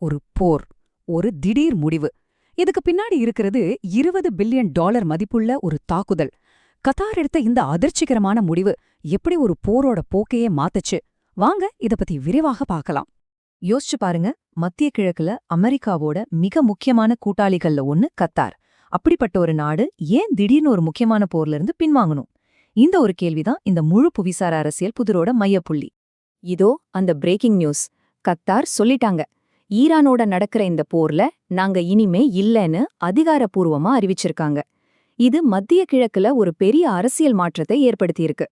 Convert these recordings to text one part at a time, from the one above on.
ஒரு போர், ஒரு திடீர் முடிவு. இதுக்கு பின்னாடி இருக்கிறது $20 பில்லியன் மதிப்புள்ள ஒரு தாக்குதல். கத்தார் எடுத்த இந்த அதிர்ச்சிகரமான முடிவு எப்படி ஒரு போரோட போக்கையே மாத்துச்சு? வாங்க இத பத்தி விரிவாக பார்க்கலாம். யோசிச்சு பாருங்க, மத்திய கிழக்குல அமெரிக்காவோட மிக முக்கியமான கூட்டாளிகள்ல ஒன்னு கத்தார். அப்படிப்பட்ட ஒரு நாடு ஏன் திடீர்னு ஒரு முக்கியமான போர்ல இருந்து பின்வாங்கணும்? இந்த ஒரு கேள்விதான் இந்த முழு புவிசார அரசியல் புதிரோட மையப்புள்ளி. இதோ அந்த பிரேக்கிங் நியூஸ். கத்தார் சொல்லிட்டாங்க, ஈரானோட நடக்கிற இந்த போர்ல நாங்க இனிமே இல்லைன்னு அதிகாரப்பூர்வமா அறிவிச்சிருக்காங்க. இது மத்திய கிழக்குல ஒரு பெரிய அரசியல் மாற்றத்தை ஏற்படுத்தியிருக்கு.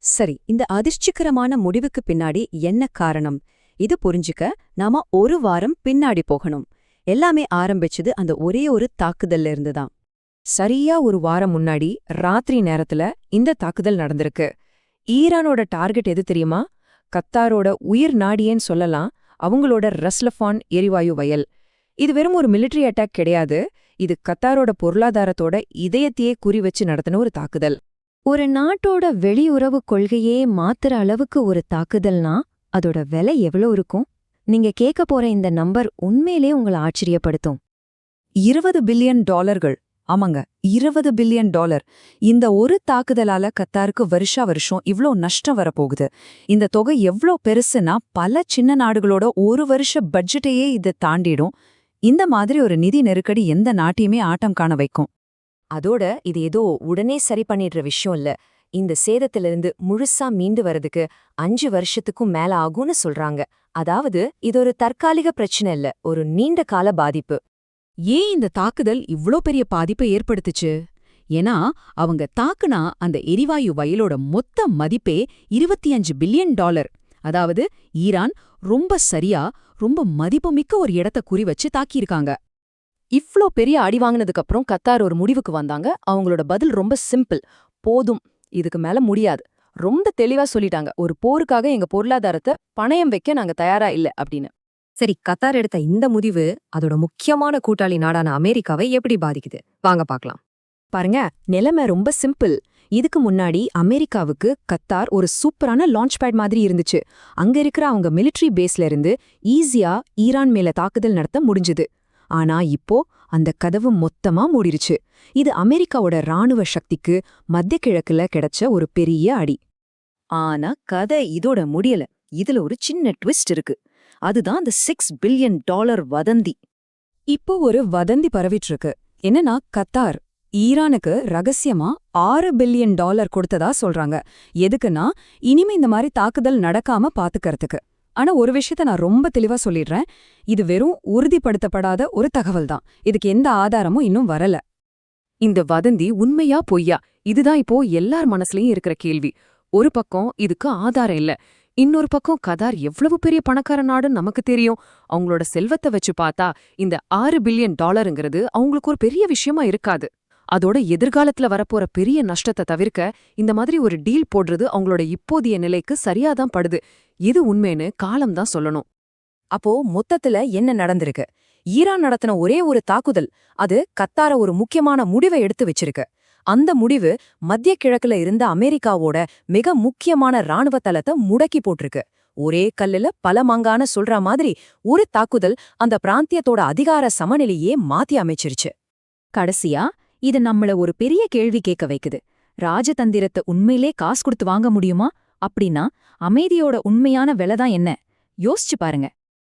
சரி, இந்த அதிர்ச்சிகரமான முடிவுக்கு பின்னாடி என்ன காரணம்? இது புரிஞ்சுக்க நாம ஒரு வாரம் பின்னாடி போகணும். எல்லாமே ஆரம்பிச்சது அந்த ஒரே ஒரு தாக்குதல்ல இருந்துதான். சரியா ஒரு வாரம் முன்னாடி ராத்திரி நேரத்துல இந்த தாக்குதல் நடந்திருக்கு. ஈரானோட டார்கெட் எது தெரியுமா? கத்தாரோட உயிர் நாடியேன்னு சொல்லலாம், அவங்களோட ரஸ்லஃபான் எரிவாயு வயல். இது வெறும் ஒரு மிலிட்டரி அட்டாக் கிடையாது, இது கத்தாரோட பொருளாதாரத்தோட இதயத்தையே குறிவச்சு நடத்தின ஒரு தாக்குதல். ஒரு நாட்டோட வெளியுறவு கொள்கையே மாத்துற அளவுக்கு ஒரு தாக்குதல்னா அதோட விலை எவ்வளவு இருக்கும்? நீங்க கேட்க போற இந்த நம்பர் உண்மையிலே உங்களை ஆச்சரியப்படுத்தும். $20 பில்லியன். ஆமாங்க, $20 பில்லியன். இந்த ஒரு தாக்குதலால கத்தாருக்கு வருஷம் இவ்ளோ நஷ்டம் வரப்போகுது. இந்த தொகை எவ்ளோ பெருசுன்னா பல சின்ன நாடுகளோட ஒரு வருஷ பட்ஜெட்டையே இதை தாண்டிடும். இந்த மாதிரி ஒரு நிதி நெருக்கடி எந்த நாட்டையுமே ஆட்டம் காண வைக்கும். அதோட இது ஏதோ உடனே சரி பண்ணிடுற விஷயம் இல்ல. இந்த சேதத்திலிருந்து முழுசா மீண்டு வரதுக்கு 5 வருஷத்துக்கும் மேல ஆகும்னு சொல்றாங்க. அதாவது இது ஒரு தற்காலிக பிரச்சனை இல்ல, ஒரு நீண்ட கால பாதிப்பு. ஏன் இந்த தாக்குதல் இவ்ளோ பெரிய பாதிப்பை ஏற்படுத்துச்சு? ஏன்னா அவங்க தாக்குனா அந்த எரிவாயு வயலோட மொத்த மதிப்பே $25 பில்லியன். அதாவது ஈரான் ரொம்ப மதிப்புமிக்க ஒரு இடத்த குறிவச்சு தாக்கியிருக்காங்க. இவ்ளோ பெரிய அடி வாங்கினதுக்கு அப்புறம் கத்தார் ஒரு முடிவுக்கு வந்தாங்க. அவங்களோட பதில் ரொம்ப சிம்பிள்: போதும், இதுக்கு மேல முடியாது. ரொம்ப தெளிவா சொல்லிட்டாங்க, ஒரு போருக்காக எங்க பொருளாதாரத்தை பணயம் வைக்க நாங்க தயாரா இல்ல அப்படின்னு. சரி, கத்தார் எடுத்த இந்த முடிவு அதோட முக்கியமான கூட்டாளி நாடான அமெரிக்காவை எப்படி பாதிக்குது? வாங்க பார்க்கலாம். பாருங்க, நிலைமை ரொம்ப சிம்பிள். இதுக்கு முன்னாடி அமெரிக்காவுக்கு கத்தார் ஒரு சூப்பரான லான்ச் பேட் மாதிரி இருந்துச்சு. அங்க இருக்கிற அவங்க மிலிட்டரி பேஸ்ல இருந்து ஈஸியா ஈரான் மேல தாக்குதல் நடத்த முடிஞ்சுது. ஆனா இப்போ அந்த கதவு மொத்தமா மூடிருச்சு. இது அமெரிக்காவோட ராணுவ சக்திக்கு மத்திய கிழக்குல கிடைச்ச ஒரு பெரிய அடி. ஆனா கதை இதோட முடியல. இதுல ஒரு சின்ன ட்விஸ்ட் இருக்கு. அதுதான் அந்த $6 பில்லியன் வதந்தி. இப்போ ஒரு வதந்தி பரவிட்டு இருக்கு. என்னன்னா, கத்தார் ஈரானுக்கு ரகசியமா $6 பில்லியன் கொடுத்ததா சொல்றாங்க. எதுக்குன்னா, இனிமே இந்த மாதிரி தாக்குதல் நடக்காம பாத்துக்கறதுக்கு. ஆனா ஒரு விஷயத்த நான் ரொம்ப தெளிவா சொல்லிடுறேன், இது வெறும் உறுதிப்படுத்தப்படாத ஒரு தகவல் தான். இதுக்கு எந்த ஆதாரமும் இன்னும் வரல. இந்த வதந்தி உண்மையா பொய்யா? இதுதான் இப்போ எல்லார் மனசுலயும் இருக்கிற கேள்வி. ஒரு பக்கம் இதுக்கு ஆதாரம் இல்ல, இன்னொரு பக்கம் கத்தார் எவ்வளவு பெரிய பணக்கார நாடுன்னு நமக்கு தெரியும். அவங்களோட செல்வத்தை வச்சு பார்த்தா இந்த $6 பில்லியன் அவங்களுக்கு ஒரு பெரிய விஷயமா இருக்காது. அதோட எதிர்காலத்துல வரப்போற பெரிய நஷ்டத்தை தவிர்க்க இந்த மாதிரி ஒரு டீல் போடுறது அவங்களோட இப்போதைய நிலைக்கு சரியாதான் படுது. இது உண்மைன்னு காலம்தான் சொல்லணும். அப்போ மொத்தத்துல என்ன நடந்திருக்கு? ஈரான் நடத்தின ஒரே ஒரு தாக்குதல் அது கத்தார ஒரு முக்கியமான முடிவை எடுத்து வச்சிருக்கு. அந்த முடிவு மத்திய கிழக்குல இருந்த அமெரிக்காவோட மிக முக்கியமான ராணுவ தளத்தை முடக்கி போட்டிருக்கு. ஒரே கல்லுல பல மாங்கான சொல்ற மாதிரி ஒரு தாக்குதல் அந்த பிராந்தியத்தோட அதிகார சமநிலையே மாத்தி அமைச்சிருச்சு. கடைசியா இது நம்மள ஒரு பெரிய கேள்வி கேட்க வைக்குது. ராஜதந்திரத்தை உண்மையிலே காசு கொடுத்து வாங்க முடியுமா? அப்படின்னா அமைதியோட உண்மையான விலைதான் என்ன? யோசிச்சு பாருங்க.